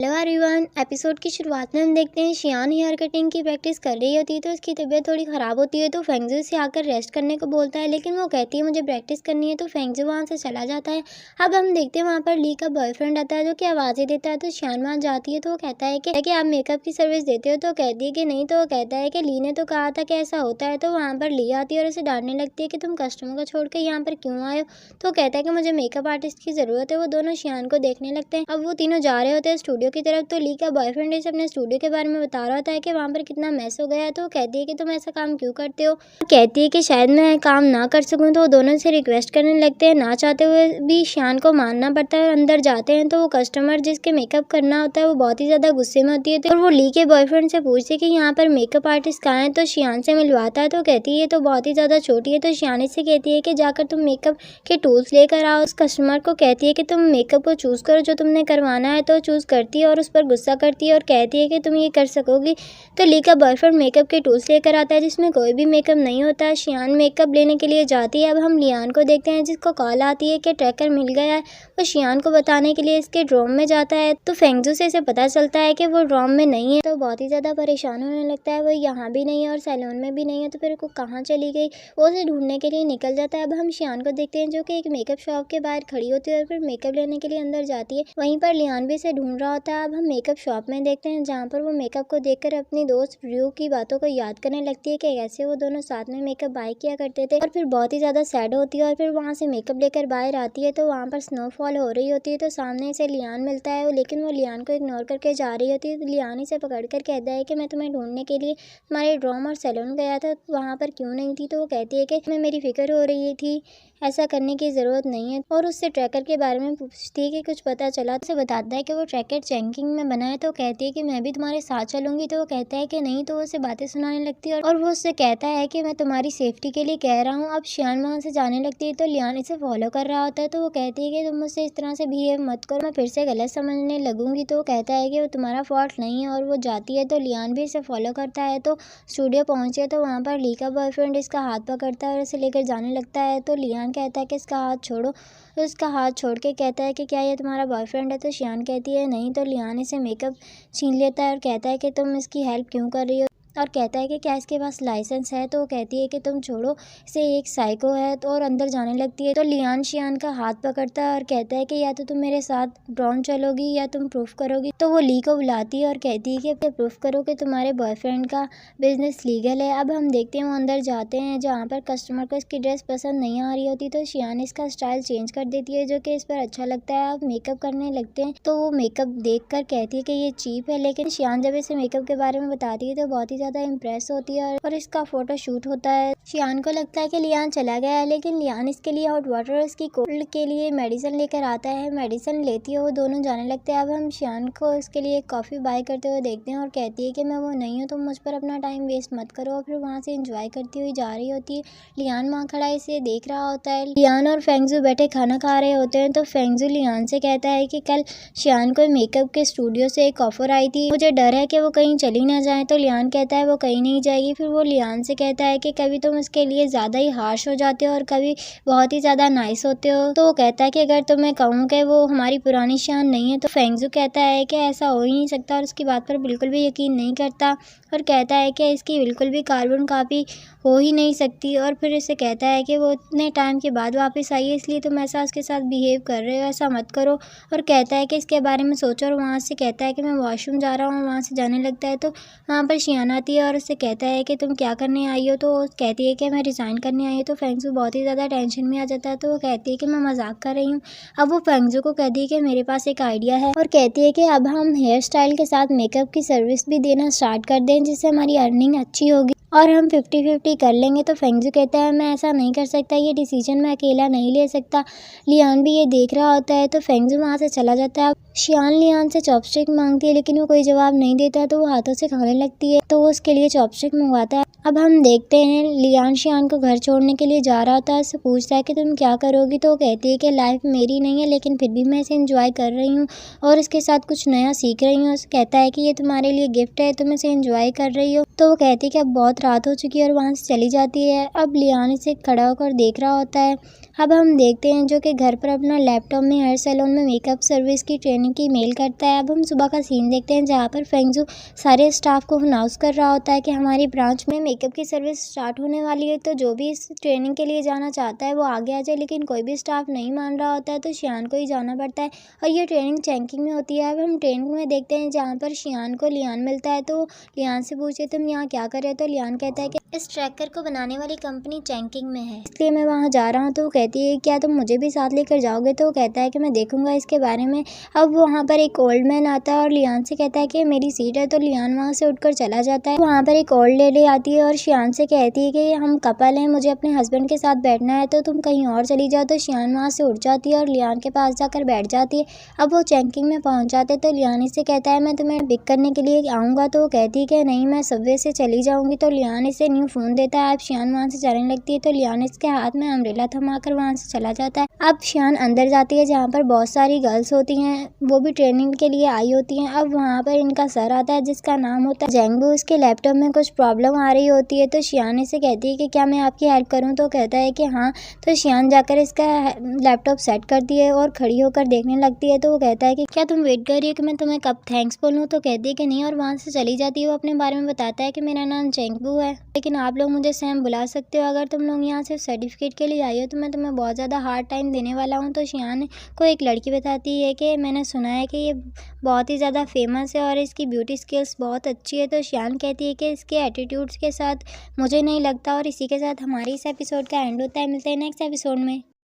Hello everyone. Episode की शुरुआत में हम देखते हैं शियान हेयर कटिंग की प्रैक्टिस कर रही होती है तो उसकी तबीयत थोड़ी ख़राब होती है तो फेंगजू से आकर रेस्ट करने को बोलता है, लेकिन वो कहती है मुझे प्रैक्टिस करनी है, तो फेंगजू वहाँ से चला जाता है। अब हम देखते हैं वहाँ पर ली का बॉयफ्रेंड आता है जो कि आवाज़ें देता है, तो शियान वहाँ जाती है तो वो कहता है कि आप मेकअप की सर्विस देते हो, तो कहती है कि नहीं, तो वो कहता है कि ली ने तो कहा था कि ऐसा होता है। तो वहाँ पर ली आती है और उसे डांटने लगती है कि तुम कस्टमर को छोड़ कर यहाँ पर क्यों आए हो। तो कहता है कि मुझे मेकअप आर्टिस्ट की ज़रूरत है। वो दोनों शियान को देखने लगते हैं। अब वो तीनों जा रहे होते हैं स्टूडियो की तरफ, तो ली का बॉयफ्रेंड इसे अपने स्टूडियो के बारे में बता रहा होता है कि वहाँ पर कितना मैस हो गया है। तो वो कहती है कि तुम ऐसा काम क्यों करते हो। कहती है कि शायद मैं काम ना कर सकूं, तो वो दोनों से रिक्वेस्ट करने लगते हैं। ना चाहते हुए भी शियान को मानना पड़ता है और अंदर जाते हैं तो वो कस्टमर जिसके मेकअप करना होता है वो बहुत ही ज़्यादा गुस्से में होती है और वो ली के बॉयफ्रेंड से पूछती है कि यहाँ पर मेकअप आर्टिस्ट कहाँ है। तो शियान से मिलवाता है तो कहती है ये तो बहुत ही ज़्यादा छोटी है। तो शियान इससे कहती है कि जाकर तुम मेकअप के टूल्स लेकर आओ। उस कस्टमर को कहती है कि तुम मेकअप को चूज़ करो जो तुमने करवाना है, तो चूज़ करती है और उस पर गुस्सा करती है और कहती है कि तुम ये कर सकोगी। तो ली का बॉयफ्रेंड मेकअप के टूल्स लेकर आता है जिसमें कोई भी मेकअप नहीं होता है। शियान मेकअप लेने के लिए जाती है। अब हम लियान को देखते हैं जिसको कॉल आती है कि ट्रैकर मिल गया है। वो शियान को बताने के लिए इसके ड्रोम में जाता है, तो फेंगजू से इसे पता चलता है कि वो ड्रोम में नहीं है। तो बहुत ही ज़्यादा परेशान होने लगता है, वो यहाँ भी नहीं है और सैलून में भी नहीं है, तो फिर वो कहाँ चली गई। वो उसे ढूंढने के लिए निकल जाता है। अब हम शियान को देखते हैं जो कि एक मेकअप शॉप के बाहर खड़ी होती है और फिर मेकअप लेने के लिए अंदर जाती है। वहीं पर लियान भी इसे ढूंढ रहा होता है। अब हम मेकअप शॉप में देखते हैं जहाँ पर वो मेकअप को देखकर अपनी दोस्त र्यू की बातों को याद करने लगती है कि कैसे वो दोनों साथ में मेकअप बाय किया करते थे, और फिर बहुत ही ज़्यादा सैड होती है और फिर वहाँ से मेकअप लेकर बाहर आती है तो वहाँ पर स्नोफॉल हो रही होती है। तो सामने से लियान मिलता है, लेकिन वो लियान को इग्नोर करके जा रही होती है। तो लियान इसे पकड़ कर कहता है कि मैं तुम्हें ढूंढने के लिए तुम्हारे ड्रोम और सैलून गया था, वहाँ पर क्यों नहीं थी। तो वो कहती है कि मैं मेरी फिक्र हो रही थी, ऐसा करने की ज़रूरत नहीं है, और उससे ट्रैकर के बारे में पूछती है कि कुछ पता चला। तो उसे बताता है कि वो ट्रैकर चैंकिंग में बना है। तो कहती है कि मैं भी तुम्हारे साथ चलूंगी। तो वो कहता है कि नहीं, तो वो उसे बातें सुनाने लगती है और वो उससे कहता है कि मैं तुम्हारी सेफ्टी के लिए कह रहा हूँ। अब शियान वहाँ से जाने लगती है तो लियान इसे फॉलो कर रहा होता है। तो वो कहती है कि तुम मुझसे इस तरह से बिहेव मत करो, मैं फिर से गलत समझने लगूंगी। तो वो कहता है कि वो तुम्हारा फॉल्ट नहीं है और वो जाती है। तो लियान भी इसे फॉलो करता है। तो स्टूडियो पहुँचे तो वहाँ पर ली का बॉयफ्रेंड इसका हाथ पकड़ता है और इसे लेकर जाने लगता है। तो लियान कहता है कि इसका हाथ छोड़ो, तो उसका हाथ छोड़ के कहता है कि क्या ये तुम्हारा बॉयफ्रेंड है। तो शियान कहती है नहीं। तो लियान इसे मेकअप छीन लेता है और कहता है कि तुम इसकी हेल्प क्यों कर रही हो, और कहता है कि क्या इसके पास लाइसेंस है। तो वो कहती है कि तुम छोड़ो, इसे एक साइको है। तो और अंदर जाने लगती है। तो लियान शियान का हाथ पकड़ता है और कहता है कि या तो तुम मेरे साथ ड्रोन चलोगी या तुम प्रूफ करोगी। तो वो ली को बुलाती है और कहती है कि प्रूफ करो कि तुम्हारे बॉयफ्रेंड का बिजनेस लीगल है। अब हम देखते हैं वो अंदर जाते हैं जहाँ पर कस्टमर को इसकी ड्रेस पसंद नहीं आ रही होती, तो शियान इसका स्टाइल चेंज कर देती है जो कि इस पर अच्छा लगता है। अब मेकअप करने लगते हैं तो वो मेकअप देख कर कहती है कि ये चीप है, लेकिन शियान जब इसे मेकअप के बारे में बताती है तो बहुत ही ज़्यादा इम्प्रेस होती है और इसका फोटो शूट होता है। शियान को लगता है कि लियान चला गया है, लेकिन लियान इसके लिए हॉट वाटर और इसकी कोल्ड के लिए मेडिसिन लेकर आता है। मेडिसिन लेती है, वो दोनों जाने लगते हैं। अब हम शियान को इसके लिए कॉफ़ी बाय करते हुए देखते हैं और कहती है कि मैं वो नहीं हूँ, तुम मुझ पर अपना टाइम वेस्ट मत करो, और फिर वहाँ से इंजॉय करती हुई जा रही होती है। लियान वहाँ खड़ा इसे देख रहा होता है। लियान और फेंगजू बैठे खाना खा रहे होते हैं, तो फेंगजू लियान से कहता है कि कल शियान को मेकअप के स्टूडियो से एक ऑफर आई थी, मुझे डर है कि वो कहीं चली ना जाए। तो लियान कहता है वो कहीं नहीं जाएगी। फिर वो लियान से कहता है कि कभी तुम उसके लिए ज़्यादा ही हार्श हो जाते हो और कभी बहुत ही ज़्यादा नाइस होते हो। तो वो कहता है कि अगर तुम्हें कहूँ कि वो हमारी पुरानी शियान नहीं है। तो फेंगजू कहता है कि ऐसा हो ही नहीं सकता और उसकी बात पर बिल्कुल भी यकीन नहीं करता और कहता है कि इसकी बिल्कुल भी कार्बन कॉपी हो ही नहीं सकती। और फिर इसे कहता है कि वो इतने टाइम के बाद वापस आई है, इसलिए तुम ऐसा उसके साथ बिहेव कर रहे हो, ऐसा मत करो। और कहता है कि इसके बारे में सोचो, और वहाँ से कहता है कि मैं वॉशरूम जा रहा हूँ। वहाँ से जाने लगता है तो वहाँ पर शियान आती है और उससे कहता है कि तुम क्या करने आई हो। तो कहती है कि मैं रिज़ाइन करने आई हूँ। तो फेंगजू बहुत ही ज़्यादा टेंशन में आ जाता है, तो वो कहती है कि मैं मजाक कर रही हूँ। अब वो फेंगजू को कहती है कि मेरे पास एक आइडिया है, और कहती है कि अब हम हेयर स्टाइल के साथ मेकअप की सर्विस भी देना स्टार्ट कर दें जिससे हमारी अर्निंग अच्छी होगी और हम 50-50 कर लेंगे। तो फेंगजू कहता है मैं ऐसा नहीं कर सकता, ये डिसीजन मैं अकेला नहीं ले सकता। लियान भी ये देख रहा होता है। तो फेंगजू वहाँ से चला जाता है। शियान लियान से चॉपस्टिक मांगती है, लेकिन वो कोई जवाब नहीं देता, तो वो हाथों से खाने लगती है। तो वो उसके लिए चॉपस्टिक मंगवाता है। अब हम देखते हैं लियान शियान को घर छोड़ने के लिए जा रहा था। उससे पूछता है कि तुम क्या करोगी। तो वो कहती है कि लाइफ मेरी नहीं है, लेकिन फिर भी मैं इसे एंजॉय कर रही हूँ और इसके साथ कुछ नया सीख रही हूँ। कहता है कि ये तुम्हारे लिए गिफ्ट है, तुम इसे एंजॉय कर रही हो। तो वो कहती है कि अब बहुत रात हो चुकी है और वहाँ से चली जाती है। अब लियान इसे खड़ा होकर देख रहा होता है। अब हम देखते हैं जो कि घर पर अपना लैपटॉप में हेयर सैलून में मेकअप सर्विस की ट्रेनिंग की मेल करता है। अब हम सुबह का सीन देखते हैं जहाँ पर फेंगजू सारे स्टाफ को अनाउंस कर रहा होता है कि हमारी ब्रांच में मेकअप की सर्विस स्टार्ट होने वाली है, तो जो भी इस ट्रेनिंग के लिए जाना चाहता है वो आगे आ जाए। लेकिन कोई भी स्टाफ नहीं मान रहा होता है तो शियान को ही जाना पड़ता है और ये ट्रेनिंग चैंकिंग में होती है। अब हम ट्रेनिंग में देखते हैं जहाँ पर शियान को लियान मिलता है, तो लियान से पूछे तुम यहाँ क्या कर रहे हो, तो लियान कहता है कि इस ट्रैकर को बनाने वाली कंपनी चैंकिंग में है, इसलिए मैं वहाँ जा रहा हूँ। तो वो कहती है क्या तुम मुझे भी साथ लेकर जाओगे, तो वो कहता है कि मैं देखूंगा इसके बारे में। अब वहाँ पर एक ओल्ड मैन आता है और लियान से कहता है कि मेरी सीट है, तो लियान वहाँ से उठकर चला जाता है। वहाँ पर एक ओल्ड लेडी आती है और शियान से कहती है कि हम कपल हैं, मुझे अपने हस्बैंड के साथ बैठना है, तो तुम कहीं और चली जाओ। तो शियान वहाँ से उठ जाती है और लियान के पास जाकर बैठ जाती है। अब वो चैंकिंग में पहुँच जाते तो लियान इससे कहता है मैं तुम्हें पिक करने के लिए आऊँगा, तो वो कहती है कि नहीं मैं सबवे से चली जाऊँगी। तो लियान इसे न्यू फ़ोन देता है। अब शियान वहाँ से चलने लगती है तो लियान इसके हाथ में अम्ब्रेला थमाकर वहाँ से चला जाता है। अब शियान अंदर जाती है जहाँ पर बहुत सारी गर्ल्स होती हैं, वो भी ट्रेनिंग के लिए आई होती हैं। अब वहाँ पर इनका सर आता है जिसका नाम होता है जेंगबू। उसके लैपटॉप में कुछ प्रॉब्लम आ रही होती है तो शियान इसे कहती है कि क्या मैं आपकी हेल्प करूँ, तो कहता है कि हाँ। तो शियान जाकर इसका लैपटॉप सेट करती है और खड़ी होकर देखने लगती है। तो वो कहता है कि क्या तुम वेट कर रही हो कि मैं तुम्हें कब थैंक्स बोलूँ, तो कहती है कि नहीं और वहाँ से चली जाती है। वो अपने बारे में बताता है कि मेरा नाम जेंगबू है, लेकिन आप लोग मुझे सैम बुला सकते हो। अगर तुम लोग यहाँ सिर्फ सर्टिफिकेट के लिए आई हो तो मैं तुम्हें बहुत ज़्यादा हार्ड टाइम देने वाला हूँ। तो शियान को एक लड़की बताती है कि मैंने सुना है कि ये बहुत ही ज़्यादा फेमस है और इसकी ब्यूटी स्किल्स बहुत अच्छी है। तो शियान कहती है कि इसके एटीट्यूड्स के साथ मुझे नहीं लगता। और इसी के साथ हमारे इस एपिसोड का एंड होता है। मिलते हैं नेक्स्ट एपिसोड में।